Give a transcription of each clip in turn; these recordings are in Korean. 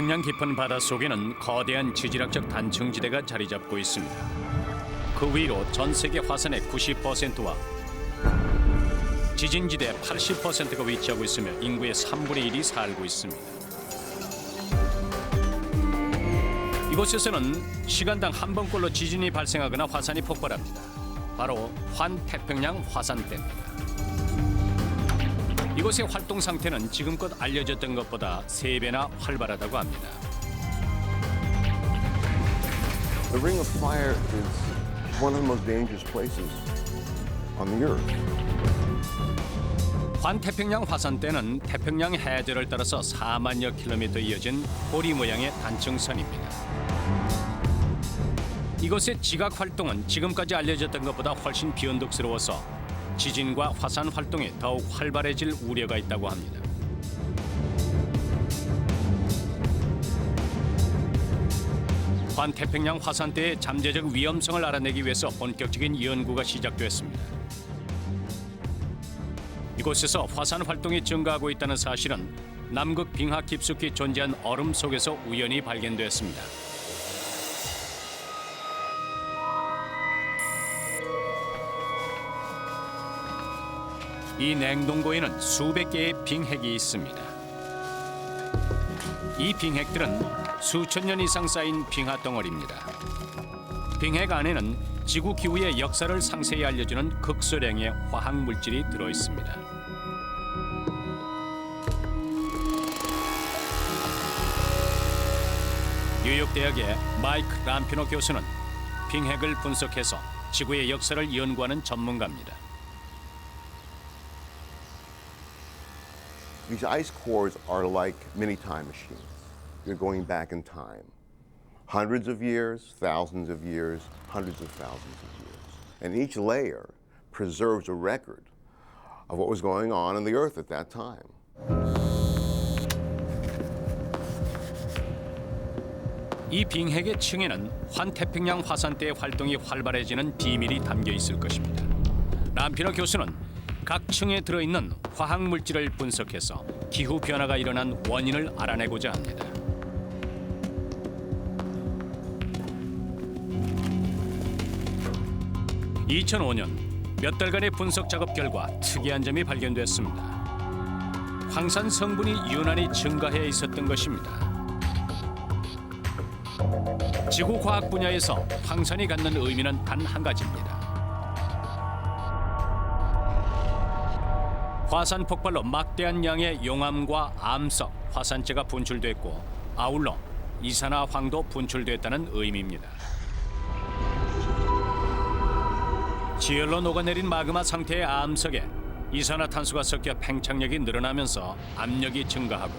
태평양 깊은 바닷속에는 거대한 지질학적 단층지대가 자리 잡고 있습니다. 그 위로 전 세계 화산의 90%와 지진지대 80%가 위치하고 있으며 인구의 3분의 1이 살고 있습니다. 이곳에서는 시간당 한 번꼴로 지진이 발생하거나 화산이 폭발합니다. 바로 환태평양 화산대입니다. 이곳의 활동 상태는 지금껏 알려졌던 것보다 3배나 활발하다고 합니다. The Ring of Fire is one of the most dangerous places on the Earth. 환태평양 화산대는 태평양 해저를 따라서 4만여 킬로미터 이어진 보리 모양의 단층선입니다. 이곳의 지각 활동은 지금까지 알려졌던 것보다 훨씬 비언덕스러워서 지진과 화산 활동이 더욱 활발해질 우려가 있다고 합니다. 환태평양 화산대의 잠재적 위험성을 알아내기 위해서 본격적인 연구가 시작됐습니다. 이곳에서 화산 활동이 증가하고 있다는 사실은 남극 빙하 깊숙이 존재한 얼음 속에서 우연히 발견됐습니다. 이 냉동고에는 수백 개의 빙핵이 있습니다. 이 빙핵들은 수천 년 이상 쌓인 빙하 덩어리입니다. 빙핵 안에는 지구 기후의 역사를 상세히 알려주는 극소량의 화학 물질이 들어 있습니다. 뉴욕 대학의 마이크 람피노 교수는 빙핵을 분석해서 지구의 역사를 연구하는 전문가입니다. These ice cores are like mini time machines. You're going back in time. Hundreds of years, thousands of years, hundreds of thousands of years. And each layer preserves a record of what was going on in the Earth at that time. 이 빙핵의 층에는 환태평양 화산대의 활동이 활발해지는 비밀이 담겨 있을 것입니다. 람피노 교수는 각 층에 들어있는 화학 물질을 분석해서 기후 변화가 일어난 원인을 알아내고자 합니다. (2005년) 몇 달간의 분석 작업 결과 특이한 점이 발견됐습니다. 황산 성분이 유난히 증가해 있었던 것입니다. 지구 과학 분야에서 황산이 갖는 의미는 단 한 가지입니다. 화산 폭발로 막대한 양의 용암과 암석, 화산재가 분출됐고 아울러 이산화황도 분출됐다는 의미입니다. 지열로 녹아내린 마그마 상태의 암석에 이산화탄소가 섞여 팽창력이 늘어나면서 압력이 증가하고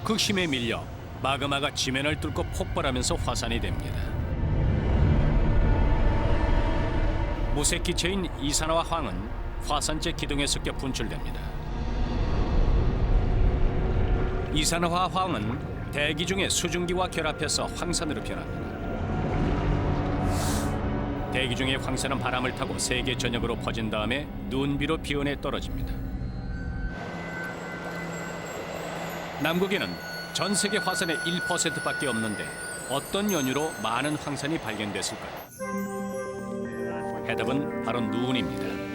그 힘에 밀려 마그마가 지면을 뚫고 폭발하면서 화산이 됩니다. 무색기체인 이산화황은 화산재 기둥에 섞여 분출됩니다. 이산화황은 대기 중의 수증기와 결합해서 황산으로 변합니다. 대기 중의 황산은 바람을 타고 세계 전역으로 퍼진 다음에 눈비로 비온에 떨어집니다. 남극에는 전 세계 화산의 1%밖에 없는데 어떤 연유로 많은 황산이 발견됐을까요? 해답은 바로 눈입니다.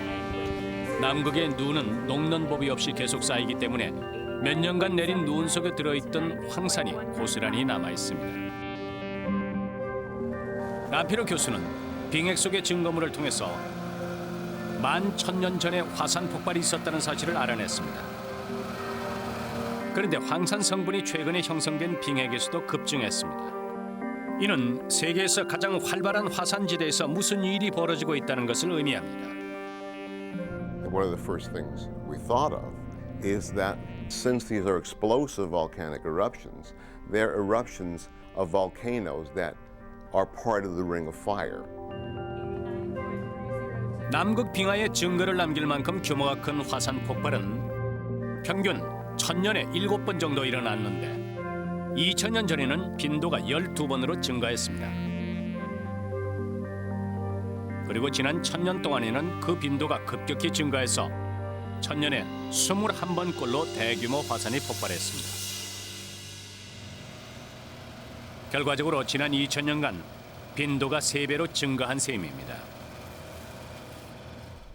남극의 눈은 녹는 법이 없이 계속 쌓이기 때문에 몇 년간 내린 눈 속에 들어있던 황산이 고스란히 남아 있습니다. 람피노 교수는 빙핵 속의 증거물을 통해서 11,000년 전에 화산 폭발이 있었다는 사실을 알아냈습니다. 그런데 황산 성분이 최근에 형성된 빙핵에서도 급증했습니다. 이는 세계에서 가장 활발한 화산지대에서 무슨 일이 벌어지고 있다는 것을 의미합니다. One of the first things we thought of is that since these are explosive volcanic eruptions, they're eruptions of volcanoes that are part of the Ring of Fire. 남극 빙하에 증거를 남길 만큼 규모가 큰 화산 폭발은 평균 1000년에 7번 정도 일어났는데 2000년 전에는 빈도가 12번으로 증가했습니다. 그리고 지난 1000년 동안에는 그 빈도가 급격히 증가해서 1000년에 21번꼴로 대규모 화산이 폭발했습니다. 결과적으로 지난 2000년간 빈도가 3배로 증가한 셈입니다.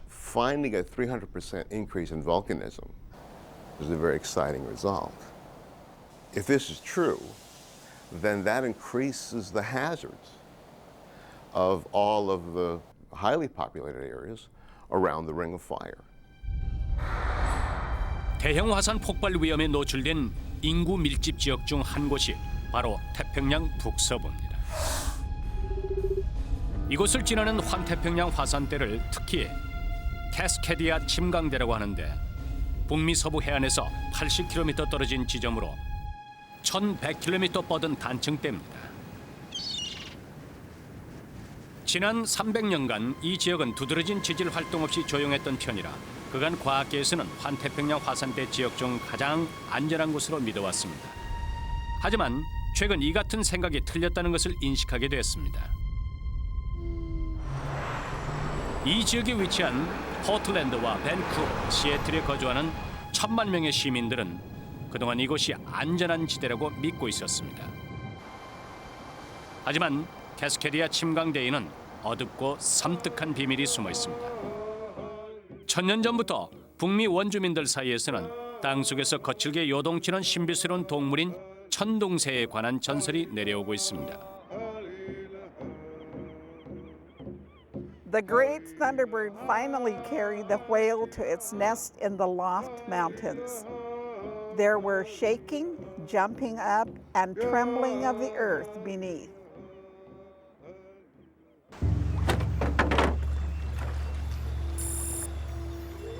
Finding a 300% increase in volcanism is a very exciting result. If this is true, then that increases the hazards of all of the highly populated areas around the Ring of Fire. 대형 화산 폭발 위험에 노출된 인구 밀집 지역 중 한 곳이 바로 태평양 북서부입니다. 이곳을 지나는 환태평양 화산대를 특히 캐스케디아 침강대라고 하는데 북미 서부 해안에서 80km 떨어진 지점으로 1100km 뻗은 단층대입니다. 지난 300년간 이 지역은 두드러진 지질 활동 없이 조용했던 편이라 그간 과학계에서는 환태평양 화산대 지역 중 가장 안전한 곳으로 믿어왔습니다. 하지만 최근 이 같은 생각이 틀렸다는 것을 인식하게 됐습니다. 이 지역에 위치한 포틀랜드와 밴쿠버, 시애틀에 거주하는 1000만 명의 시민들은 그동안 이곳이 안전한 지대라고 믿고 있었습니다. 하지만 캐스케디아 침강대에는 어둡고 섬뜩한 비밀이 숨어 있습니다. 1000년 전부터 북미 원주민들 사이에서는 땅속에서 거칠게 요동치는 신비스러운 동물인 천둥새에 관한 전설이 내려오고 있습니다. The great thunderbird finally carried the whale to its nest in the Loft Mountains. There were shaking, jumping up, and trembling of the earth beneath.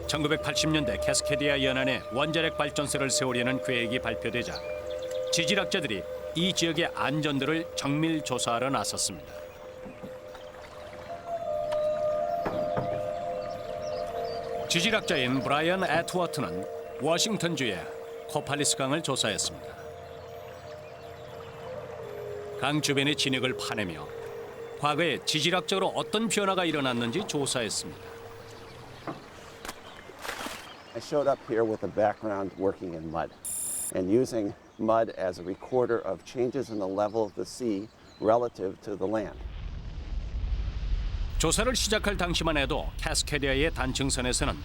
(1980년대) 캐스케디아 연안에 원자력 발전소를 세우려는 계획이 발표되자 지질학자들이 이 지역의 안전도를 정밀 조사하러 나섰습니다. 지질학자인 브라이언 애트워트는 워싱턴주의 코팔리스 강을 조사했습니다. 강 주변의 진흙을 파내며 과거에 지질학적으로 어떤 변화가 일어났는지 조사했습니다. I showed up here with a background working in mud and using mud as a recorder of changes in the level of the sea relative to the land. 조사를 시작할 당시만 해도 캐스케디아의 단층선에서는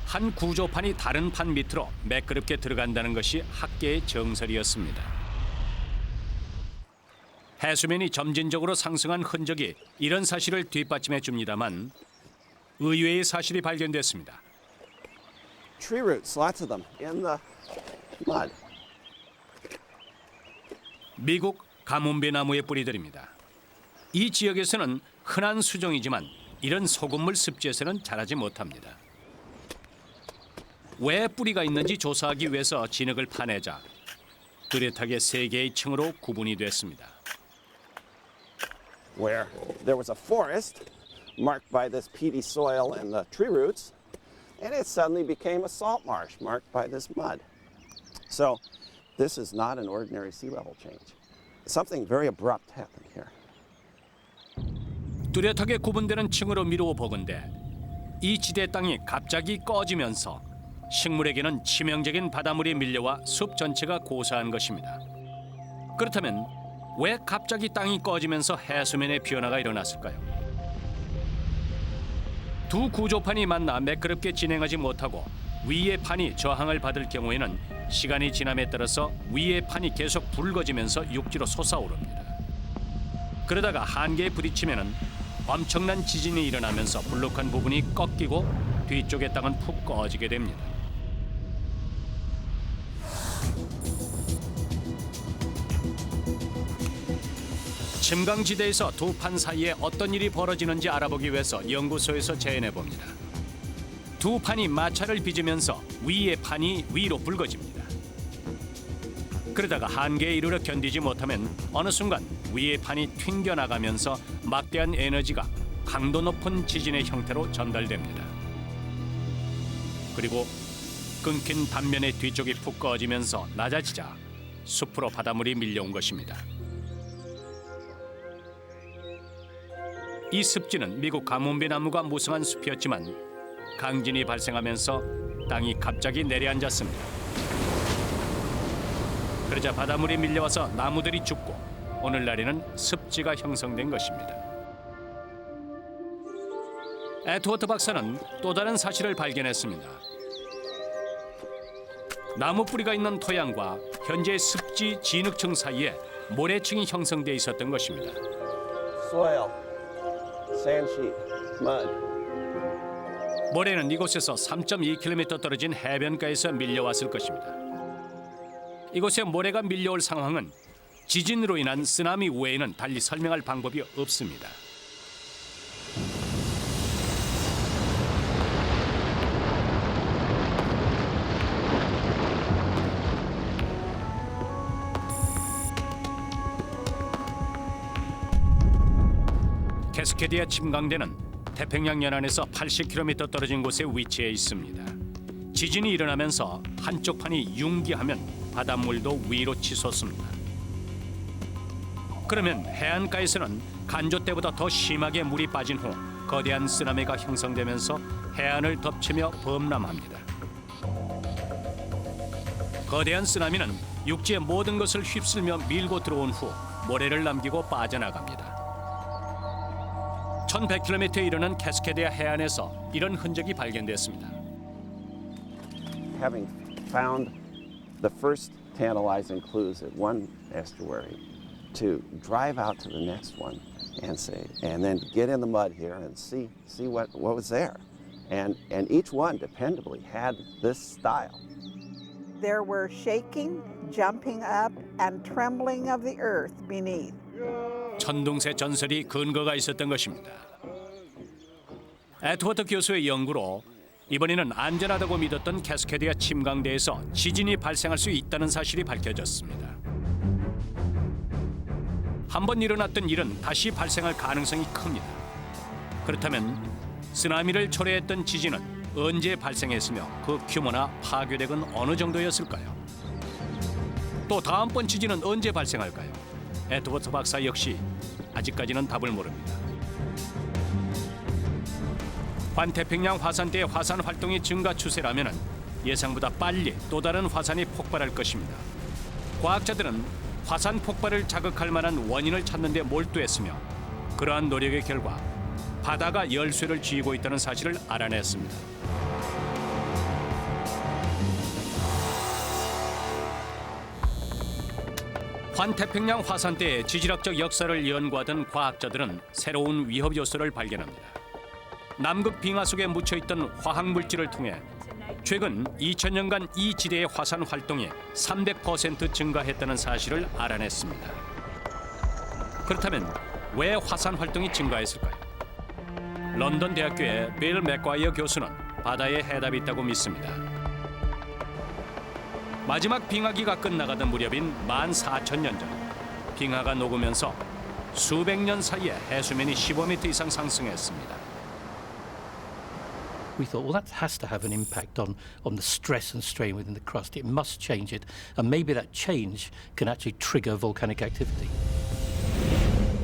한 구조판이 다른 판 밑으로 매끄럽게 들어간다는 것이 학계의 정설이었습니다. 해수면이 점진적으로 상승한 흔적이 이런 사실을 뒷받침해 줍니다만 의외의 사실이 발견됐습니다. Tree roots, lots of them in the mud. 미국 가뭄비 나무의 뿌리들입니다. 이 지역에서는 흔한 수종이지만 이런 소금물 습지에서는 자라지 못합니다. 왜 뿌리가 있는지 조사하기 위해서 진흙을 파내자 뚜렷하게 세 개의 층으로 구분이 됐습니다. Where there was a forest marked by this peaty soil and the tree roots, and it suddenly became a salt marsh marked by this mud. So this is not an ordinary sea level change. Something very abrupt happened here. 뚜렷하게 구분되는 층으로 미루어 보건대 이 지대 땅이 갑자기 꺼지면서 식물에게는 치명적인 바닷물이 밀려와 숲 전체가 고사한 것입니다. 그렇다면 왜 갑자기 땅이 꺼지면서 해수면의 변화가 일어났을까요? 두 구조판이 만나 매끄럽게 진행하지 못하고 위의 판이 저항을 받을 경우에는 시간이 지남에 따라서 위의 판이 계속 붉어지면서 육지로 솟아오릅니다. 그러다가 한계에 부딪히면은 엄청난 지진이 일어나면서 불룩한 부분이 꺾이고 뒤쪽의 땅은 푹 꺼지게 됩니다. 침강지대에서 두 판 사이에 어떤 일이 벌어지는지 알아보기 위해서 연구소에서 재현해 봅니다. 두 판이 마찰을 빚으면서 위의 판이 위로 붉어집니다. 그러다가 한계에 이르러 견디지 못하면 어느 순간 위의 판이 튕겨나가면서 막대한 에너지가 강도 높은 지진의 형태로 전달됩니다. 그리고 끊긴 단면의 뒤쪽이 푹 꺼지면서 낮아지자 숲으로 바닷물이 밀려온 것입니다. 이 습지는 미국 가뭄비 나무가 무성한 숲이었지만 강진이 발생하면서 땅이 갑자기 내려앉았습니다. 그러자 바닷물이 밀려와서 나무들이 죽고 오늘날에는 습지가 형성된 것입니다. 에드워드 박사는 또 다른 사실을 발견했습니다. 나무 뿌리가 있는 토양과 현재 습지 진흙층 사이에 모래층이 형성돼 있었던 것입니다. Soil, sand sheet, mud. 모래는 이곳에서 3.2km 떨어진 해변가에서 밀려왔을 것입니다. 이곳에 모래가 밀려올 상황은 지진으로 인한 쓰나미 외에는 달리 설명할 방법이 없습니다. 캐스케디아 침강대는 태평양 연안에서 80km 떨어진 곳에 위치해 있습니다. 지진이 일어나면서 한쪽 판이 융기하면 바닷물도 위로 치솟습니다. 그러면 해안가에서는 간조 때보다 더 심하게 물이 빠진 후 거대한 쓰나미가 형성되면서 해안을 덮치며 범람합니다. 거대한 쓰나미는 육지의 모든 것을 휩쓸며 밀고 들어온 후 모래를 남기고 빠져나갑니다. 1100km에 이르는 캐스케디아 해안에서 이런 흔적이 발견됐습니다. Having found the first tantalizing clues at one estuary, to drive out to the next one and then get in the mud here and see what was there. And each one dependably had this style. There were shaking, jumping up, and trembling of the earth beneath. 천둥새 전설이 근거가 있었던 것입니다. 에드워드 교수의 연구로 이번에는 안전하다고 믿었던 캐스케디아 침강대에서 지진이 발생할 수 있다는 사실이 밝혀졌습니다. 한번 일어났던 일은 다시 발생할 가능성이 큽니다. 그렇다면 쓰나미를 초래했던 지진은 언제 발생했으며 그 규모나 파괴력은 어느 정도였을까요? 또 다음번 지진은 언제 발생할까요? 에드워드 박사 역시 아직까지는 답을 모릅니다. 환태평양 화산대의 화산 활동이 증가 추세라면 예상보다 빨리 또 다른 화산이 폭발할 것입니다. 과학자들은 화산 폭발을 자극할 만한 원인을 찾는 데 몰두했으며 그러한 노력의 결과 바다가 열쇠를 쥐고 있다는 사실을 알아냈습니다. 환태평양 화산대의 지질학적 역사를 연구하던 과학자들은 새로운 위협 요소를 발견합니다. 남극 빙하 속에 묻혀있던 화학물질을 통해 최근 2000년간 이 지대의 화산 활동이 300% 증가했다는 사실을 알아냈습니다. 그렇다면 왜 화산 활동이 증가했을까요? 런던 대학교의 빌 맥과이어 교수는 바다에 해답이 있다고 믿습니다. 마지막 빙하기가 끝나가던 무렵인 14,000년 전 빙하가 녹으면서 수백 년 사이에 해수면이 15m 이상 상승했습니다. We thought, well, that has to have an impact on the stress and strain within the crust. It must change it, and maybe that change can actually trigger volcanic activity.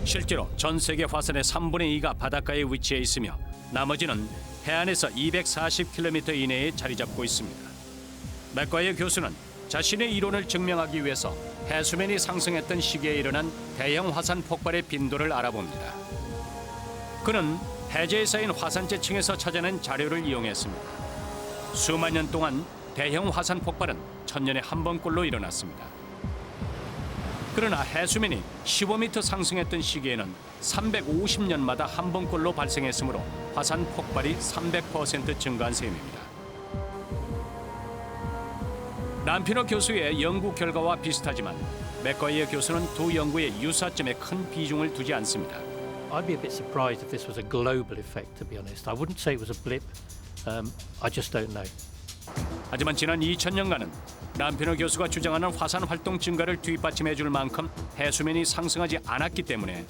실제로 전 세계 화산의 3분의 2가 바닷가에 위치해 있으며 나머지는 해안에서 240km 이내에 자리 잡고 있습니다. 맥과이어 교수는 자신의 이론을 증명하기 위해서 해수면이 상승했던 시기에 일어난 대형 화산 폭발의 빈도를 알아봅니다. 그는 해저에 쌓인 화산재층에서 찾아낸 자료를 이용했습니다. 수만 년 동안 대형 화산 폭발은 1000년에 한 번꼴로 일어났습니다. 그러나 해수면이 15m 상승했던 시기에는 350년마다 한 번꼴로 발생했으므로 화산 폭발이 300% 증가한 셈입니다. 람피너 교수의 연구 결과와 비슷하지만 맥과이어 교수는 두 연구의 유사점에 큰 비중을 두지 않습니다. I'd be a bit surprised if this was a global effect, to be honest. I wouldn't say it was a blip. I just don't know. 하지만 지난 2000년간은 람피너 교수가 주장하는 화산 활동 증가를 뒷받침해 줄 만큼 해수면이 상승하지 않았기 때문에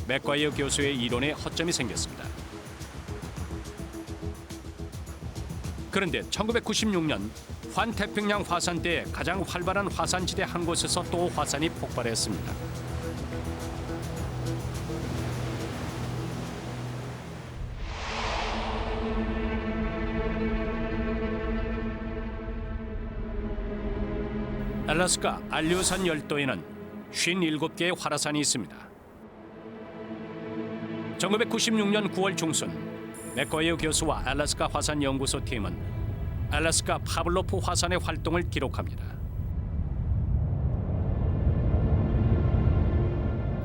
맥과이어 교수의 이론에 허점이 생겼습니다. 그런데 1996년 환태평양 화산대의 가장 활발한 화산지대 한 곳에서 또 화산이 폭발했습니다. 알래스카 알류산 열도에는 57개의 활화산이 있습니다. 1996년 9월 중순 맥거이어 교수와 알래스카 화산 연구소 팀은 알래스카 파블로프 화산의 활동을 기록합니다.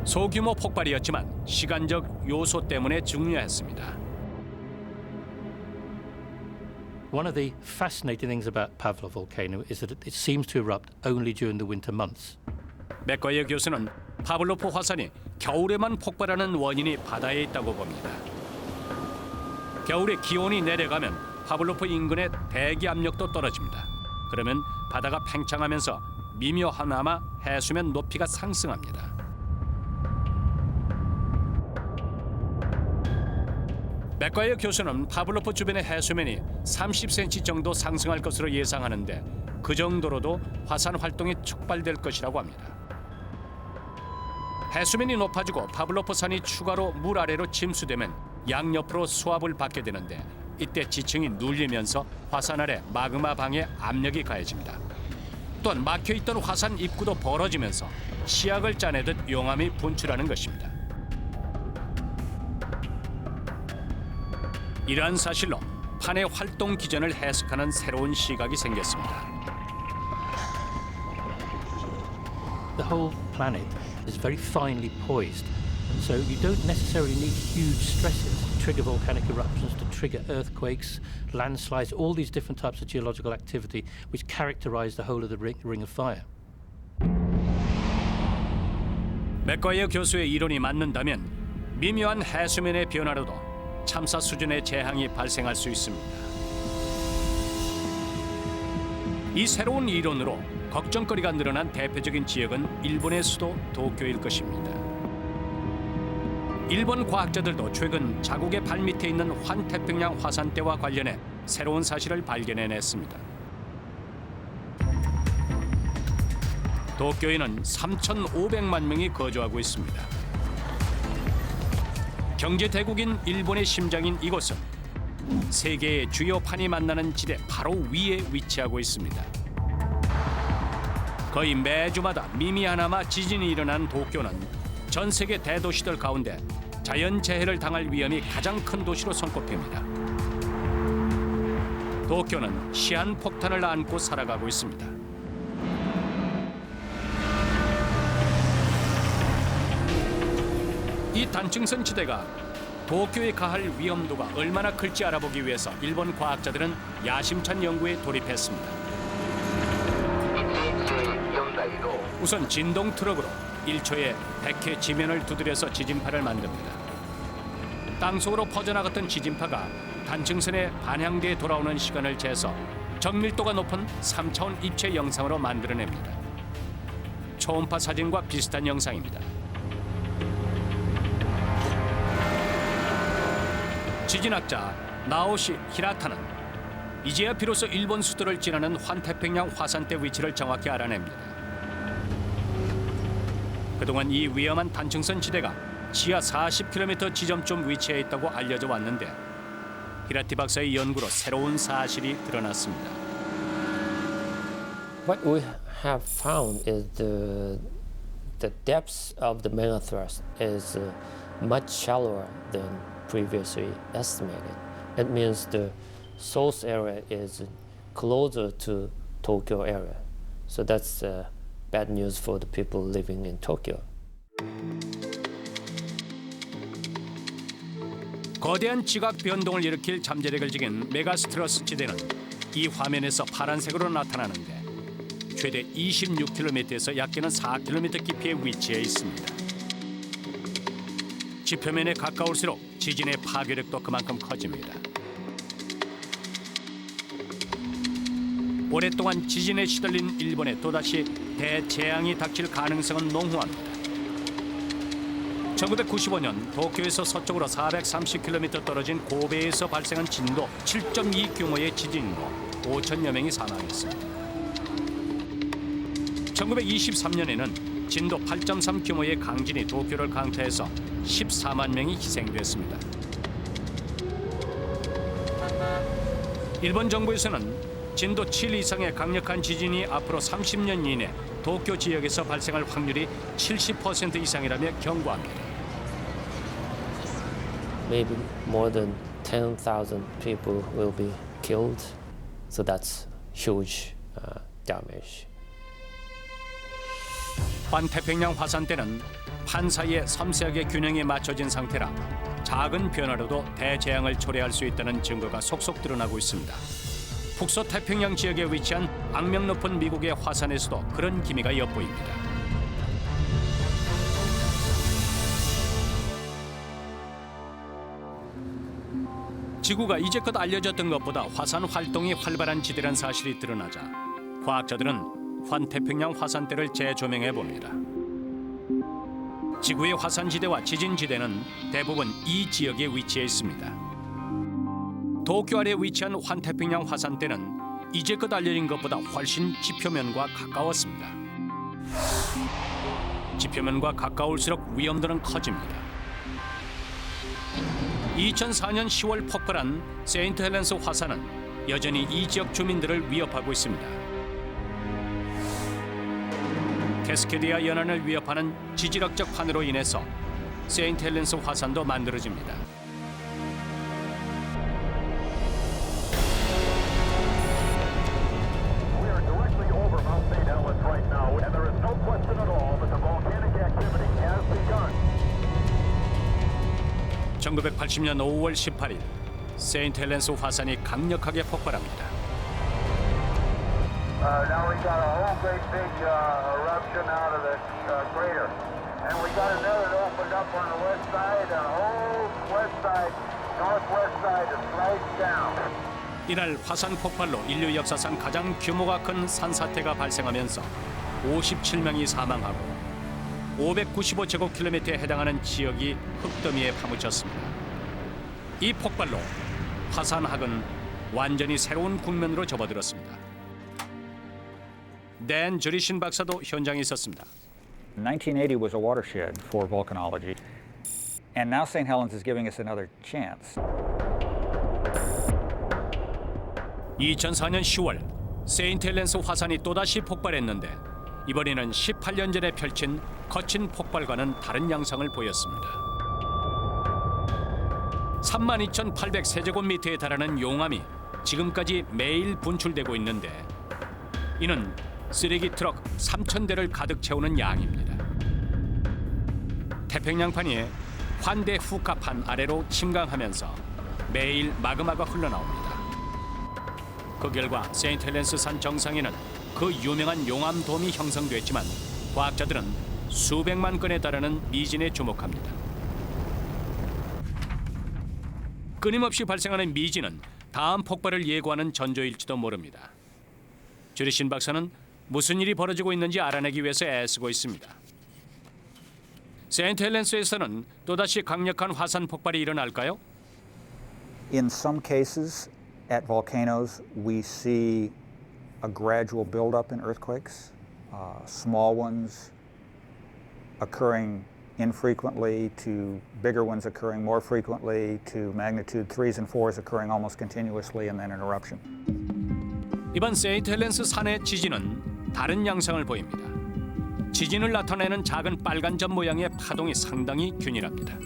소규모 폭발이었지만 시간적 요소 때문에 중요했습니다. One of the fascinating things about Pavlov volcano is that it seems to erupt only during the winter months. 맥거이어 교수는 파블로프 화산이 겨울에만 폭발하는 원인이 바다에 있다고 봅니다. 겨울에 기온이 내려가면 파블로프 인근의 대기 압력도 떨어집니다. 그러면 바다가 팽창하면서 미묘하나마 해수면 높이가 상승합니다. 맥과이어 교수는 파블로프 주변의 해수면이 30cm 정도 상승할 것으로 예상하는데 그 정도로도 화산 활동이 촉발될 것이라고 합니다. 해수면이 높아지고 파블로프 산이 추가로 물 아래로 침수되면 양옆으로 수압을 받게 되는데 이때 지층이 눌리면서 화산 아래 마그마 방에 압력이 가해집니다. 또한 막혀있던 화산 입구도 벌어지면서 치약을 짜내듯 용암이 분출하는 것입니다. 이러한 사실로 판의 활동 기전을 해석하는 새로운 시각이 생겼습니다. The whole planet is very finely poised, so you don't necessarily need huge stresses to trigger volcanic eruptions, to trigger earthquakes, landslides, all these different types of geological activity which characterize the whole of the ring of fire. 맥과이어 교수의 이론이 맞는다면 미묘한 해수면의 변화로도 참사 수준의 재앙이 발생할 수 있습니다. 이 새로운 이론으로 걱정거리가 늘어난 대표적인 지역은 일본의 수도 도쿄일 것입니다. 일본 과학자들도 최근 자국의 발밑에 있는 환태평양 화산대와 관련해 새로운 사실을 발견해냈습니다. 도쿄에는 3,500만 명이 거주하고 있습니다. 경제 대국인 일본의 심장인 이곳은 세계의 주요 판이 만나는 지대 바로 위에 위치하고 있습니다. 거의 매주마다 미미하나마 지진이 일어난 도쿄는 전 세계 대도시들 가운데 자연재해를 당할 위험이 가장 큰 도시로 손꼽힙니다. 도쿄는 시한폭탄을 안고 살아가고 있습니다. 이 단층선 지대가 도쿄에 가할 위험도가 얼마나 클지 알아보기 위해서 일본 과학자들은 야심찬 연구에 돌입했습니다. 우선 진동 트럭으로 1초에 100회 지면을 두드려서 지진파를 만듭니다. 땅속으로 퍼져나갔던 지진파가 단층선의 반향대에 돌아오는 시간을 재서 정밀도가 높은 3차원 입체 영상으로 만들어냅니다. 초음파 사진과 비슷한 영상입니다. 지진학자 나오시 히라타는 이제야 비로소 일본 수도를 지나는 환태평양 화산대 위치를 정확히 알아냅니다. 그동안 이 위험한 단층선 지대가 지하 40km 지점쯤 위치해 있다고 알려져 왔는데 히라티 박사의 연구로 새로운 사실이 드러났습니다. What we have found is the depth of the main thrust is much shallower than previously estimated. It means the source area is closer to Tokyo area. So that's bad news for the people living in Tokyo. 거대한 지각 변동을 일으킬 잠재력을 지닌 메가스트러스 지대는 이 화면에서 파란색으로 나타나는데 최대 26km에서 약게는 4km 깊이에 위치해 있습니다. 지표면에 가까울수록 지진의 파괴력도 그만큼 커집니다. 오랫동안 지진에 시달린 일본에 또다시 대재앙이 닥칠 가능성은 농후합니다. 1995년 도쿄에서 서쪽으로 430km 떨어진 고베에서 발생한 진도 7.2 규모의 지진으로 5천여 명이 사망했습니다. 1923년에는 진도 8.3 규모의 강진이 도쿄를 강타해서 14만 명이 희생됐습니다. 일본 정부에서는 진도 7 이상의 강력한 지진이 앞으로 30년 이내 도쿄 지역에서 발생할 확률이 70% 이상이라며 경고합니다. Maybe more than 10,000 people will be killed. So that's huge damage. 환태평양 화산대는 판 사이에 섬세하게 균형이 맞춰진 상태라 작은 변화로도 대재앙을 초래할 수 있다는 증거가 속속 드러나고 있습니다. 북서태평양 지역에 위치한 악명 높은 미국의 화산에서도 그런 기미가 엿보입니다. 지구가 이제껏 알려졌던 것보다 화산 활동이 활발한 지대란 사실이 드러나자 과학자들은 환태평양 화산대를 재조명해 봅니다. 지구의 화산지대와 지진지대는 대부분 이 지역에 위치해 있습니다. 도쿄 아래 위치한 환태평양 화산대는 이제껏 알려진 것보다 훨씬 지표면과 가까웠습니다. 지표면과 가까울수록 위험도는 커집니다. 2004년 10월 폭발한 세인트 헬렌스 화산은 여전히 이 지역 주민들을 위협하고 있습니다. 캐스케디아 연안을 위협하는 지질학적 환으로 인해서 세인트 헬렌스 화산도 만들어집니다. We are directly over Mount St. Helens right now, and there is no question at all that the volcanic activity has begun. 1980년 5월 18일 세인트 헬렌스 화산이 강력하게 폭발합니다. Now we got a whole great big eruption out of the crater, and we got another that opened up on the west side, and the whole west side, northwest side is right down. 이날 화산 폭발로 인류 역사상 가장 규모가 큰 산사태가 발생하면서 57명이 사망하고 595제곱킬로미터에 해당하는 지역이 흙더미에 파묻혔습니다. 이 폭발로 화산학은 완전히 새로운 국면으로 접어들었습니다. 댄 주리신 박사도 현장에 있었습니다. 1980 was a watershed for volcanology, and now St. Helens is giving us another chance. 2004년 10월 세인트 헬렌스 화산이 또다시 폭발했는데 이번에는 18년 전에 펼친 거친 폭발과는 다른 양상을 보였습니다. 32,800세제곱미터에 달하는 용암이 지금까지 매일 분출되고 있는데 이는 쓰레기 트럭 3,000대를 가득 채우는 양입니다. 태평양판이 환대 후카판 아래로 침강하면서 매일 마그마가 흘러나옵니다. 그 결과 세인트 헬렌스 산 정상에는 그 유명한 용암돔이 형성됐지만 과학자들은 수백만 건에 달하는 미진에 주목합니다. 끊임없이 발생하는 미진은 다음 폭발을 예고하는 전조일지도 모릅니다. 주리신 박사는 무슨 일이 벌어지고 있는지 알아내기 위해서 애쓰고 있습니다. 세인트 헬렌스에서는 또다시 강력한 화산 폭발이 일어날까요? In some cases, at volcanoes, we see a gradual buildup in earthquakes, small ones occurring infrequently to bigger ones occurring more frequently to magnitude 3s and 4s occurring almost continuously and then an eruption. 이번 세인트 헬렌스 산의 지진은 다른 양상을 보입니다. 지진을 나타내는 작은 빨간 점 모양의 파동이 상당히 균일합니다.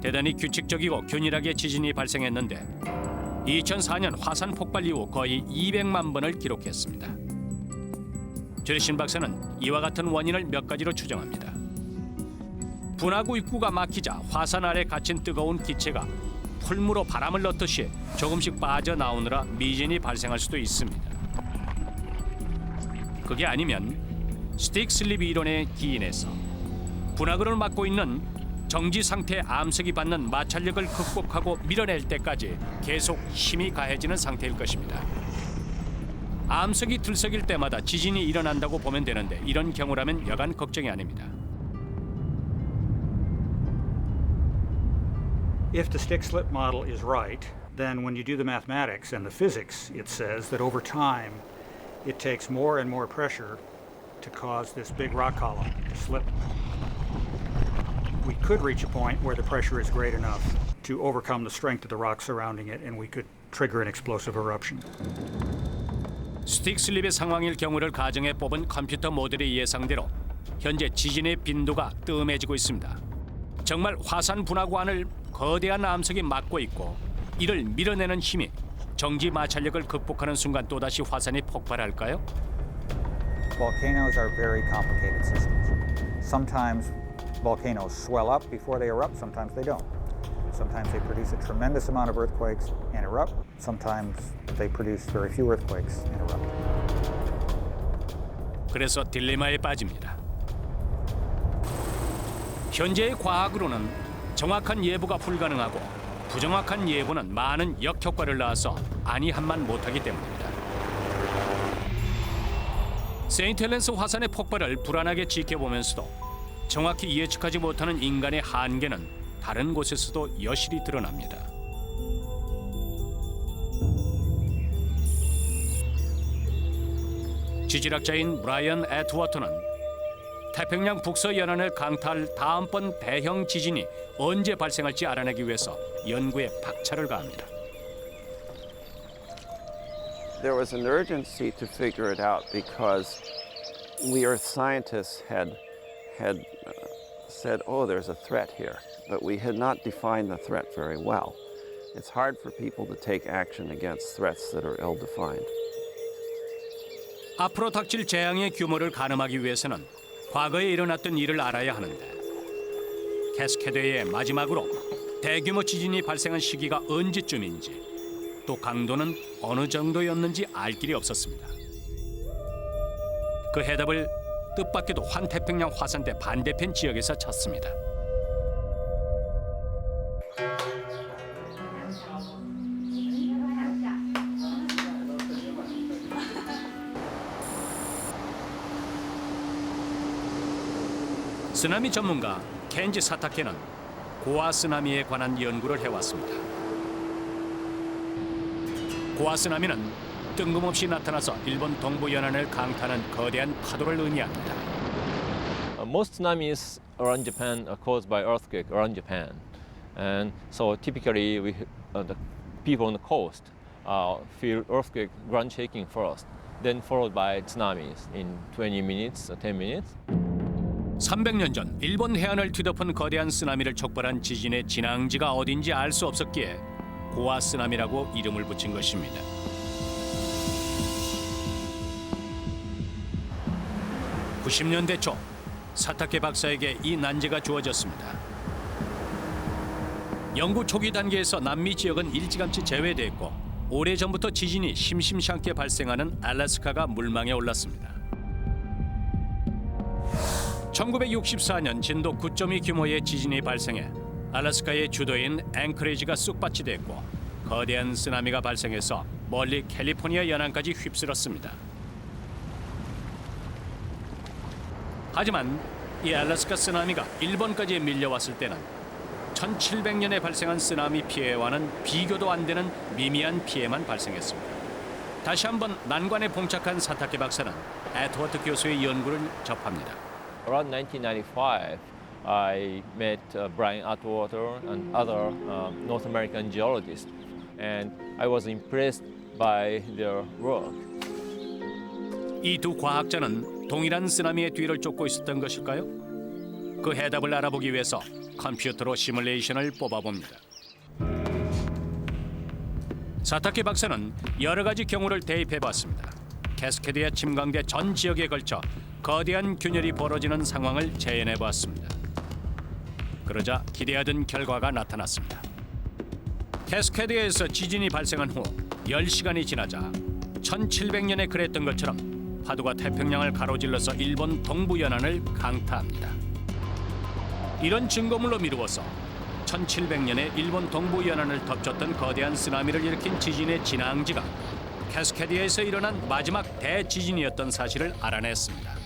대단히 규칙적이고 균일하게 지진이 발생했는데 2004년 화산 폭발 이후 거의 200만 번을 기록했습니다. 주리신 박사는 이와 같은 원인을 몇 가지로 추정합니다. 분화구 입구가 막히자 화산 아래 갇힌 뜨거운 기체가 풀무로 바람을 넣듯이 조금씩 빠져나오느라 미진이 발생할 수도 있습니다. 그게 아니면 스틱 슬립 이론에 기인해서 분화구를 막고 있는 정지 상태의 암석이 받는 마찰력을 극복하고 밀어낼 때까지 계속 힘이 가해지는 상태일 것입니다. 암석이 들썩일 때마다 지진이 일어난다고 보면 되는데 이런 경우라면 여간 걱정이 아닙니다. If the stick-slip model is right, then when you do the mathematics and the physics, it says that over time, it takes more and more pressure to cause this big rock column to slip. We could reach a point where the pressure is great enough to overcome the strength of the rock surrounding it, and we could trigger an explosive eruption. 스틱슬립의 상황일 경우를 가정해 뽑은 컴퓨터 모델의 예상대로 현재 지진의 빈도가 뜸해지고 있습니다. 정말 화산 분화구안을 거대한 암석이 막고 있고 이를 밀어내는 힘이 정지 마찰력을 극복하는 순간 또다시 화산이 폭발할까요? Volcanoes are very complicated systems. Sometimes volcanoes swell up before they erupt, sometimes they don't. Sometimes they produce a tremendous amount of earthquakes and erupt. Sometimes they produce very few earthquakes and erupt. 그래서 딜레마에 빠집니다. 현재의 과학으로는 정확한 예보가 불가능하고 부정확한 예보는 많은 역효과를 낳아서 아니한만 못하기 때문입니다. 세인트 헬렌스 화산의 폭발을 불안하게 지켜보면서도 정확히 예측하지 못하는 인간의 한계는 다른 곳에서도 여실히 드러납니다. 지질학자인 브라이언 애트워터는 태평양 북서 연안을 강타할 다음번 대형 지진이 언제 발생할지 알아내기 위해서 연구에 박차를 가합니다. There was an urgency to figure it out because we earth scientists had said, oh, there's a threat here, but we had not defined the threat very well. It's hard for people to take action against threats that are ill-defined. 앞으로 닥칠 재앙의 규모를 가늠하기 위해서는 과거에 일어났던 일을 알아야 하는데 캐스케드의 마지막으로 대규모 지진이 발생한 시기가 언제쯤인지 또 강도는 어느 정도였는지 알 길이 없었습니다. 그 해답을 뜻밖에도 환태평양 화산대 반대편 지역에서 찾습니다. 쓰나미 전문가 켄지 사타케는 고아 쓰나미에 관한 연구를 해왔습니다. 고아 쓰나미는 뜬금없이 나타나서 일본 동부 연안을 강타하는 거대한 파도를 의미합니다. Most tsunamis around Japan are caused by earthquake around Japan, and so typically the people on the coast feel earthquake ground shaking first, then followed by tsunamis in 20 minutes or 10 minutes. 300년 전 일본 해안을 뒤덮은 거대한 쓰나미를 촉발한 지진의 진앙지가 어딘지 알 수 없었기에 고아 쓰나미라고 이름을 붙인 것입니다. (90년대) 초 사타케 박사에게 이 난제가 주어졌습니다. 연구 초기 단계에서 남미 지역은 일찌감치 제외됐고 오래전부터 지진이 심심찮게 발생하는 알래스카가 물망에 올랐습니다. 1964년 진도 9.2 규모의 지진이 발생해 알래스카의 주도인 앵커리지가 쑥밭이 됐고 거대한 쓰나미가 발생해서 멀리 캘리포니아 연안까지 휩쓸었습니다. 하지만 이 알래스카 쓰나미가 일본까지 밀려왔을 때는 1700년에 발생한 쓰나미 피해와는 비교도 안 되는 미미한 피해만 발생했습니다. 다시 한번 난관에 봉착한 사타케 박사는 애트워트 교수의 연구를 접합니다. Around 1995, I met Brian Atwater and other North American geologists, and I was impressed by their work. 이 두 과학자는 동일한 쓰나미의 뒤를 쫓고 있었던 것일까요? 그 해답을 알아보기 위해서 컴퓨터로 시뮬레이션을 뽑아봅니다. 사타케 박사는 여러 가지 경우를 대입해봤습니다. 캐스케드의 침강대 전 지역에 걸쳐 거대한 균열이 벌어지는 상황을 재현해보았습니다. 그러자 기대하던 결과가 나타났습니다. 캐스케드에서 지진이 발생한 후 10시간이 지나자 1700년에 그랬던 것처럼 파도가 태평양을 가로질러서 일본 동부 연안을 강타합니다. 이런 증거물로 미루어서 1700년에 일본 동부 연안을 덮쳤던 거대한 쓰나미를 일으킨 지진의 진앙지가 캐스케디에서 일어난 마지막 대지진이었던 사실을 알아냈습니다.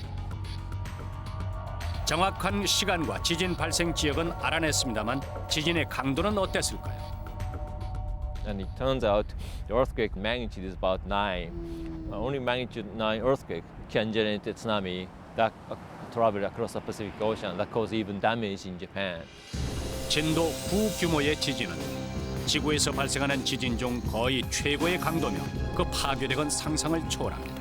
정확한 시간과 지진 발생 지역은 알아냈습니다만 지진의 강도는 어땠을까요? And it turns out the earthquake magnitude is about 9. Only magnitude 9 earthquake can generate a tsunami that travel across the Pacific Ocean that cause even damage in Japan. 진도 9 규모의 지진은 지구에서 발생하는 지진 중 거의 최고의 강도며 그 파괴력은 상상을 초월합니다.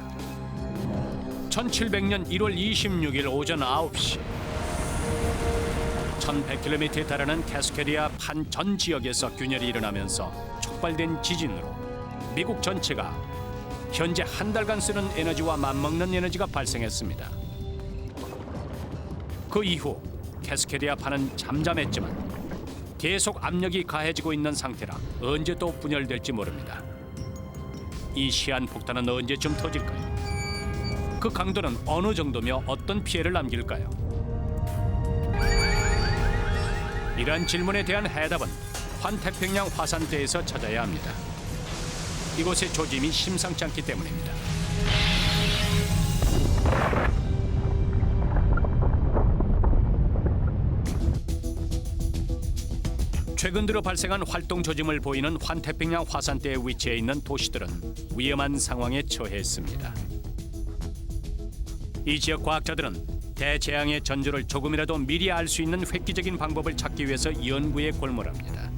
1700년 1월 26일 오전 9시 1100km에 달하는 캐스케디아 판 전 지역에서 균열이 일어나면서 촉발된 지진으로 미국 전체가 현재 한 달간 쓰는 에너지와 맞먹는 에너지가 발생했습니다. 그 이후 캐스케디아 판은 잠잠했지만 계속 압력이 가해지고 있는 상태라 언제 또 분열될지 모릅니다. 이 시한폭탄은 언제쯤 터질까요? 그 강도는 어느 정도며 어떤 피해를 남길까요? 이러한 질문에 대한 해답은 환태평양 화산대에서 찾아야 합니다. 이곳의 조짐이 심상치 않기 때문입니다. 최근 들어 발생한 활동 조짐을 보이는 환태평양 화산대에 위치해 있는 도시들은 위험한 상황에 처했습니다. 이 지역 과학자들은 대재앙의 전조를 조금이라도 미리 알 수 있는 획기적인 방법을 찾기 위해서 연구에 골몰합니다.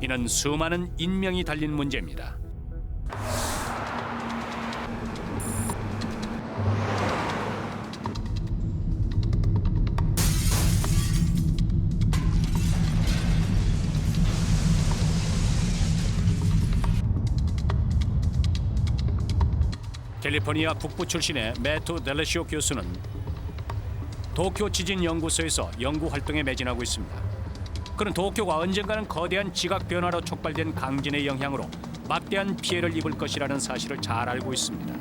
이는 수많은 인명이 달린 문제입니다. 캘리포니아 북부 출신의 매튜 델레시오 교수는 도쿄 지진 연구소에서 연구 활동에 매진하고 있습니다. 그는 도쿄가 언젠가는 거대한 지각 변화로 촉발된 강진의 영향으로 막대한 피해를 입을 것이라는 사실을 잘 알고 있습니다.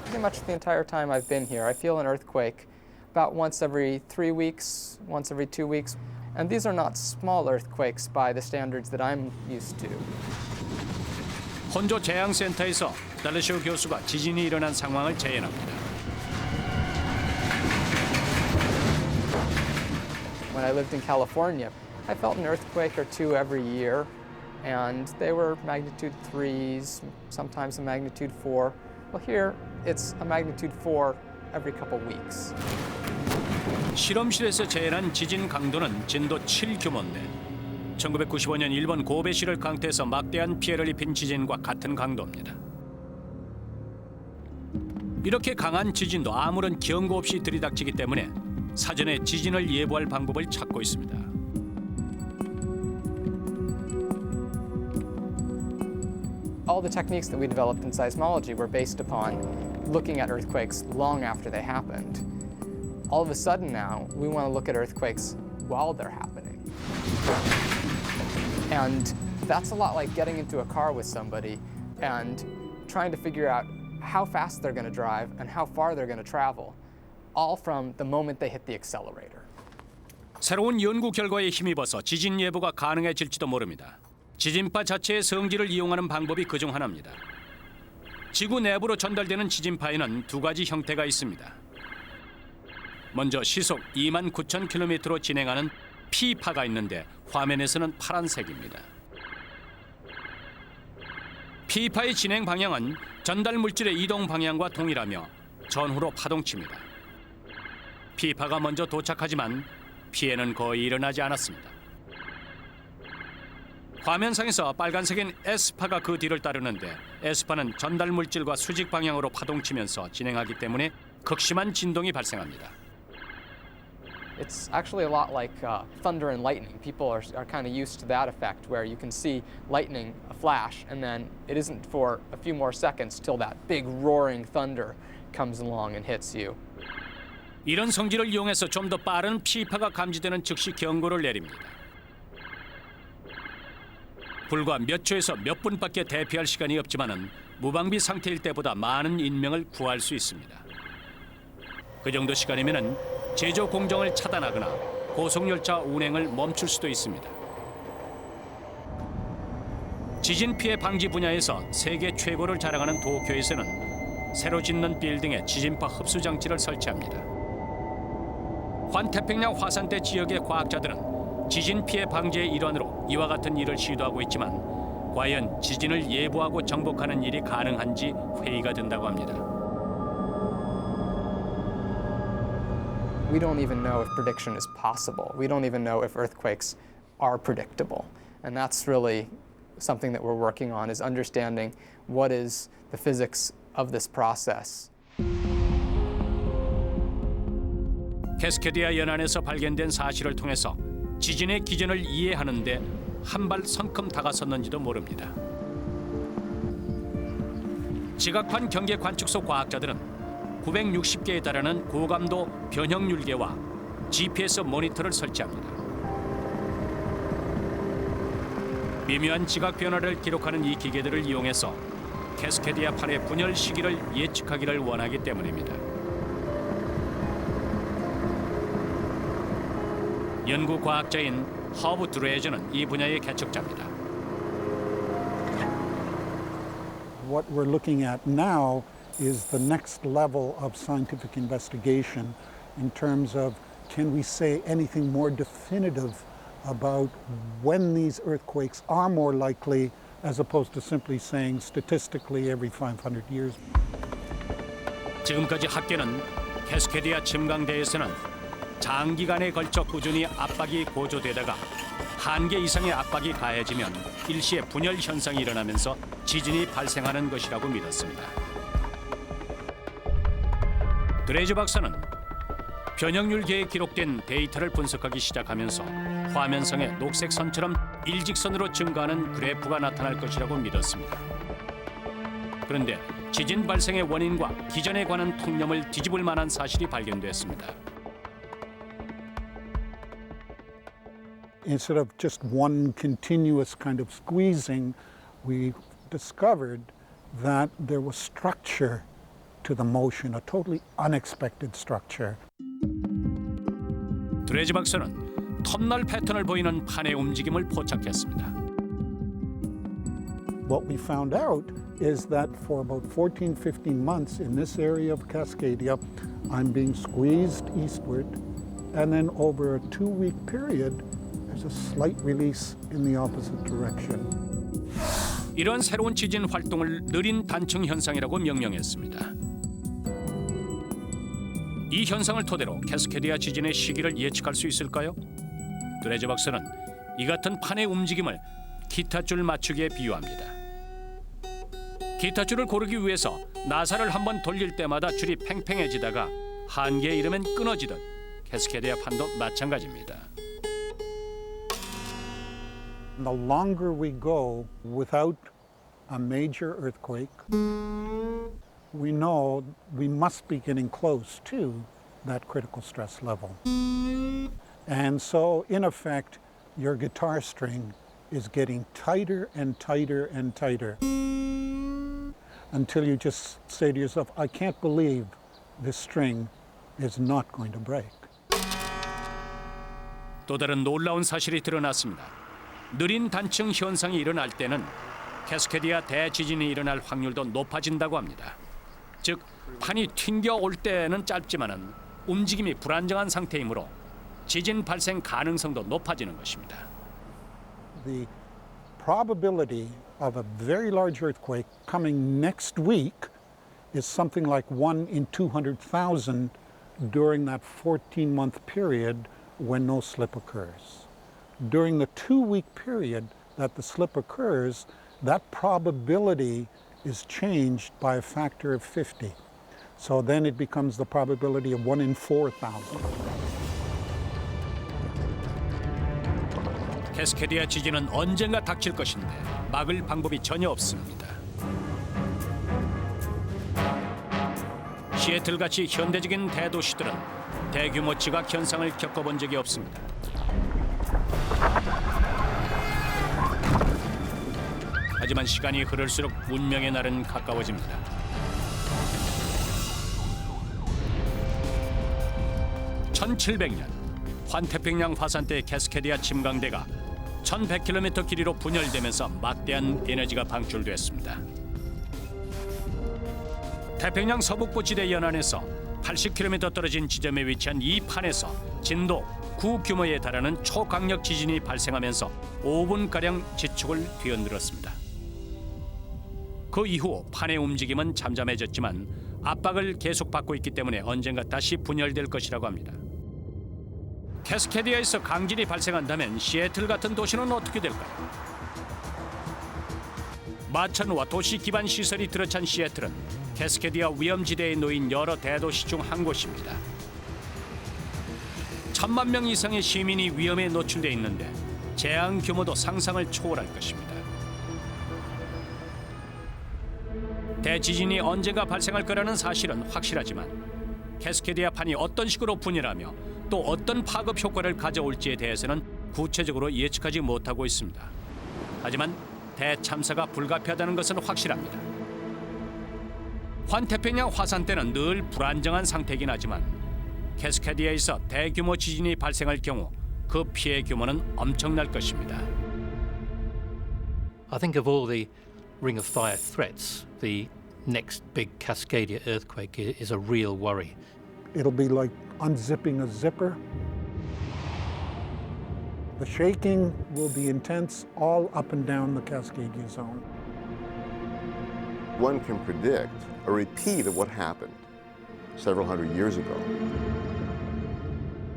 Pretty much the entire time I've been here, I feel an earthquake about once every 3 weeks, once every 2 weeks. And these are not small earthquakes by the standards that I'm used to. 혼조 재앙센터에서 달레시오 교수가 지진이 일어난 상황을 재현합니다. When I lived in California, I felt an earthquake or two every year, and they were magnitude 3s, sometimes a magnitude 4. Well, here it's a magnitude 4 every couple weeks. 실험실에서 재현한 지진 강도는 진도 7 규모인데 1995년 일본 고베시를 강태에서 막대한 피해를 입힌 지진과 같은 강도입니다. 이렇게 강한 지진도 아무런 경고 없이 들이닥치기 때문에 사전에 지진을 예보할 방법을 찾고 있습니다. All the techniques that we developed in seismology were based upon looking at earthquakes long after they happened. All of a sudden now, we want to look at earthquakes while they're happening. And that's a lot like getting into a car with somebody and trying to figure out how fast they're going to drive and how far they're going to travel, all from the moment they hit the accelerator. 새로운 연구 결과에 힘입어서 지진 예보가 가능해질지도 모릅니다. 지진파 자체의 성질을 이용하는 방법이 그중 하나입니다. 지구 내부로 전달되는 지진파에는 두 가지 형태가 있습니다. 먼저 시속 29,000km로 진행하는 P파가 있는데 화면에서는 파란색입니다. P파의 진행 방향은 전달 물질의 이동 방향과 동일하며 전후로 파동칩니다. P파가 먼저 도착하지만 피해는 거의 일어나지 않았습니다. 화면상에서 빨간색인 S파가 그 뒤를 따르는데 S파는 전달 물질과 수직 방향으로 파동치면서 진행하기 때문에 극심한 진동이 발생합니다. It's actually a lot like thunder and lightning. People are kind of used to that effect where you can see lightning, a flash, and then it isn't for a few more seconds till that big roaring thunder comes along and hits you. 이런 성질을 이용해서 좀 더 빠른 P파가 감지되는 즉시 경고를 내립니다. 불과 몇 초에서 몇 분밖에 대피할 시간이 없지만은 무방비 상태일 때보다 많은 인명을 구할 수 있습니다. 그 정도 시간이면은 제조 공정을 차단하거나 고속열차 운행을 멈출 수도 있습니다. 지진 피해 방지 분야에서 세계 최고를 자랑하는 도쿄에서는 새로 짓는 빌딩에 지진파 흡수 장치를 설치합니다. 환태평양 화산대 지역의 과학자들은 지진 피해 방지의 일환으로 이와 같은 일을 시도하고 있지만 과연 지진을 예보하고 정복하는 일이 가능한지 회의가 된다고 합니다. we don't even know if prediction is possible. We don't even know if earthquakes are predictable. And that's really something that we're working on, is understanding what is the physics of this process. 캐스케디아 연안에서 발견된 사실을 통해서 지진의 기전을 이해하는 데 한 발 성큼 다가섰는지도 모릅니다. 지각판 경계 관측소 과학자들은 960개에 달하는 고감도 변형 율계와 GPS 모니터를 설치합니다. 미묘한 지각 변화를 기록하는 이 기계들을 이용해서 캐스케디아 판의 분열 시기를 예측하기를 원하기 때문입니다. 연구 과학자인 허브 드레저는 이 분야의 개척자입니다. What we're looking at now is the next level of scientific investigation in terms of, can we say anything more definitive about when these earthquakes are more likely, as opposed to simply saying statistically every 500 years. 지금까지 학계는 캐스케디아 침강대에서는 장기간에 걸쳐 꾸준히 압박이 고조되다가 한계 이상의 압박이 가해지면 일시에 분열 현상이 일어나면서 지진이 발생하는 것이라고 믿었습니다. 드레저 박사는 변형률계에 기록된 데이터를 분석하기 시작하면서 화면상의 녹색 선처럼 일직선으로 증가하는 그래프가 나타날 것이라고 믿었습니다. 그런데 지진 발생의 원인과 기전에 관한 통념을 뒤집을 만한 사실이 발견됐습니다. Instead of just one continuous kind of squeezing, we discovered that there was structure to the motion, a totally unexpected structure. 드레저 박사는 텀널 패턴을 보이는 판의 움직임을 포착했습니다. What we found out is that for about 14, 15 months in this area of Cascadia, I'm being squeezed eastward, and then over a 2-week period, there's a slight release in the opposite direction. 이런 새로운 지진 활동을 느린 단층 현상이라고 명명했습니다. 이 현상을 토대로 캐스케디아 지진의 시기를 예측할 수 있을까요? 드레저 박사는 이 같은 판의 움직임을 기타줄 맞추기에 비유합니다. 기타줄을 고르기 위해서 나사를 한번 돌릴 때마다 줄이 팽팽해지다가 한계에 이르면 끊어지듯 캐스케디아 판도 마찬가지입니다. The longer we go without a major earthquake, we know we must be getting close to that critical stress level. And so, in effect, your guitar string is getting tighter and tighter and tighter until you just say to yourself, I can't believe this string is not going to break. 또 다른 놀라운 사실이 드러났습니다. 느린 단층 현상이 일어날 때는 캐스케디아 대지진이 일어날 확률도 높아진다고 합니다. 즉, 판이 튕겨올 때는 짧지만은 움직임이 불안정한 상태이므로 지진 발생 가능성도 높아지는 것입니다. The probability of a very large earthquake coming next week is something like 1 in 200,000 during that 14-month period when no slip occurs. During the 2-week period that the slip occurs, that probability is changed by a factor of 50. So then it becomes the probability of 1 in 4,000. 캐스케디아 지진은 언젠가 닥칠 것인데 막을 방법이 전혀 없습니다. 시애틀같이 현대적인 대도시들은 대규모 지각 현상을 겪어본 적이 없습니다. 하지만 시간이 흐를수록 운명의 날은 가까워집니다. (1700년) 환태평양 화산대 캐스케디아 침강대가 1100km 길이로 분열되면서 막대한 에너지가 방출됐습니다. 태평양 서북부 지대 연안에서 80km 떨어진 지점에 위치한 이 판에서 진도 9 규모에 달하는 초강력 지진이 발생하면서 5분가량 지축을 뒤흔들었습니다. 그 이후 판의 움직임은 잠잠해졌지만 압박을 계속 받고 있기 때문에 언젠가 다시 분열될 것이라고 합니다. 캐스케디아에서 강진이 발생한다면 시애틀 같은 도시는 어떻게 될까요? 마천루와 도시 기반 시설이 들어찬 시애틀은 캐스케디아 위험지대에 놓인 여러 대도시 중 한 곳입니다. 1,000만 명 이상의 시민이 위험에 노출돼 있는데 재앙 규모도 상상을 초월할 것입니다. 대지진이 언젠가 발생할 거라는 사실은 확실하지만 캐스케디아 판이 어떤 식으로 분열하며 또 어떤 파급 효과를 가져올지에 대해서는 구체적으로 예측하지 못하고 있습니다. 하지만 대참사가 불가피하다는 것은 확실합니다. 환태평양 화산 때는 늘 불안정한 상태이긴 하지만 캐스케디아에서 대규모 지진이 발생할 경우 그 피해 규모는 엄청날 것입니다. I think of all the Ring of Fire threats, the next big Cascadia earthquake is a real worry. It'll be like unzipping a zipper. The shaking will be intense all up and down the Cascadia zone. One can predict a repeat of what happened several hundred years ago.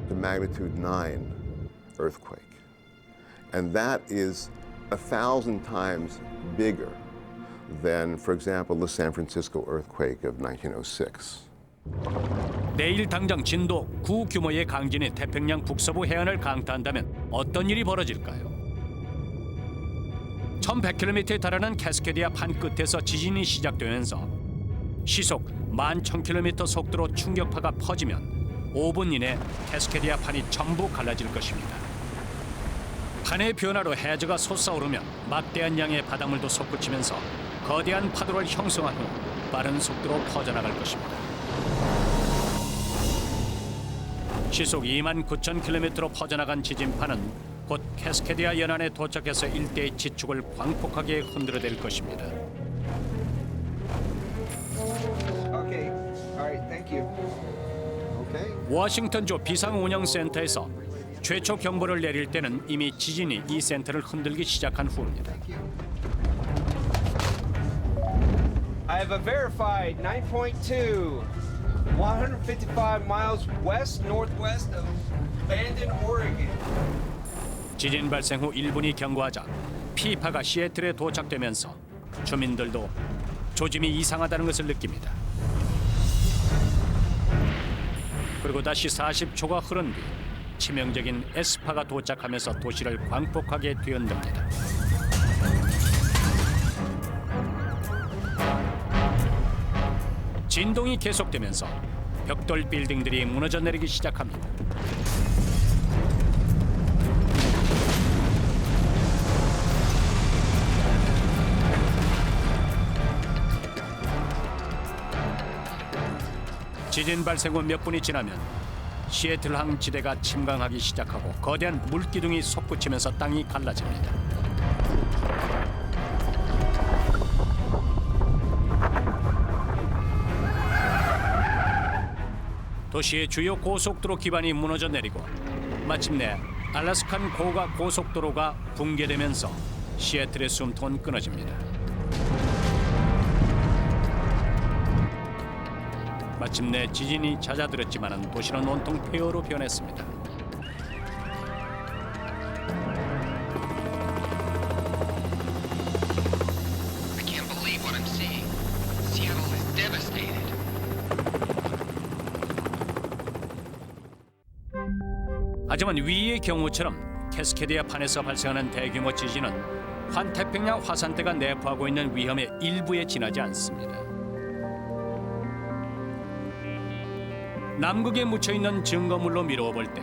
The magnitude 9 earthquake. And that is 1,000 times bigger than, for example, the San Francisco earthquake of 1906. 내일 당장 진도 9 규모의 강진이 태평양 북서부 해안을 강타한다면 어떤 일이 벌어질까요? 1,100km에 달하는 캐스케디아 판 끝에서 지진이 시작되면서 시속 11,000km 속도로 충격파가 퍼지면 5분 이내 캐스케디아 판이 전부 갈라질 것입니다. 판의 변화로 해저가 솟아오르면 막대한 양의 바닷물도 솟구치면서 거대한 파도를 형성한 후 빠른 속도로 퍼져나갈 것입니다. 시속 29,000km로 퍼져나간 지진파는 곧 캐스케디아 연안에 도착해서 일대의 지축을 광폭하게 흔들어댈 것입니다. Okay. All right. Thank you. Okay. 워싱턴주 비상운영센터에서 최초 경보를 내릴 때는 이미 지진이 이 센터를 흔들기 시작한 후입니다. I have a verified 9.2, 155 miles west northwest of Bandon, Oregon. 지진 발생 후 1분이 경과하자 피파가 시애틀에 도착되면서 주민들도 조짐이 이상하다는 것을 느낍니다. 그리고 다시 40초가 흐른 뒤 치명적인 에스파가 도착하면서 도시를 광폭하게 뒤흔듭니다. 진동이 계속되면서 벽돌 빌딩들이 무너져 내리기 시작합니다. 지진 발생 후 몇 분이 지나면 시애틀항 지대가 침강하기 시작하고 거대한 물기둥이 솟구치면서 땅이 갈라집니다. 도시의 주요 고속도로 기반이 무너져 내리고 마침내 알래스칸 고가 고속도로가 붕괴되면서 시애틀의 숨통은 끊어집니다. 마침내 지진이 잦아들었지만 도시는 온통 폐허로 변했습니다. I can't believe what I'm seeing. Seattle is devastated. 하지만 위의 경우처럼 캐스케디아 판에서 발생하는 대규모 지진은 환태평양 화산대가 내포하고 있는 위험의 일부에 지나지 않습니다. 남극에 묻혀있는 증거물로 미루어 볼 때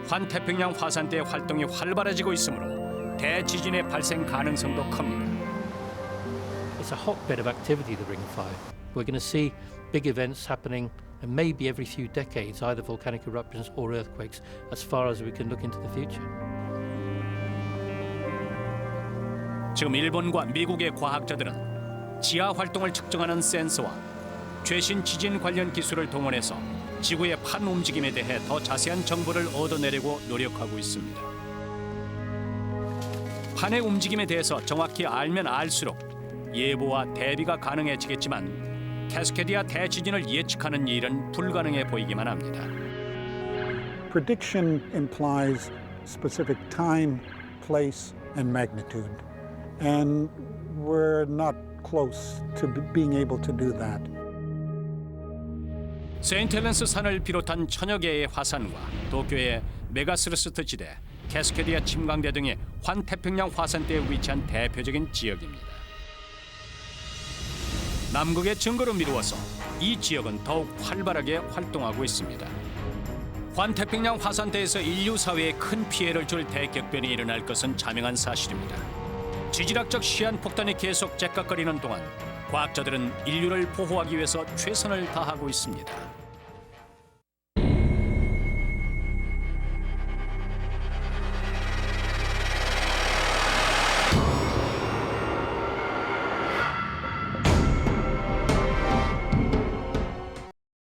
환태평양 화산대의 활동이 활발해지고 있으므로 대지진의 발생 가능성도 큽니다. It's a hotbed of activity, the Ring of Fire. We're going to see big events happening and maybe every few decades, either volcanic eruptions or earthquakes, as far as we can look into the future. 지금 일본과 미국의 과학자들은 지하 활동을 측정하는 센서와 최신 지진 관련 기술을 동원해서 지구의 판 움직임에 대해 더 자세한 정보를 얻어내려고 노력하고 있습니다. 판의 움직임에 대해서 정확히 알면 알수록 예보와 대비가 가능해지겠지만 캐스케디아 대지진을 예측하는 일은 불가능해 보이기만 합니다. Prediction implies specific time, place, and magnitude. And we're not close to being able to do that. 세인트 헬렌스 산을 비롯한 천여 개의 화산과 도쿄의 메가스르스트 지대, 캐스케디아 침강대 등이 환태평양 화산대에 위치한 대표적인 지역입니다. 남극의 증거로 미루어서 이 지역은 더욱 활발하게 활동하고 있습니다. 환태평양 화산대에서 인류 사회에 큰 피해를 줄 대격변이 일어날 것은 자명한 사실입니다. 지질학적 시한폭탄이 계속 째깍거리는 동안 과학자들은 인류를 보호하기 위해서 최선을 다하고 있습니다.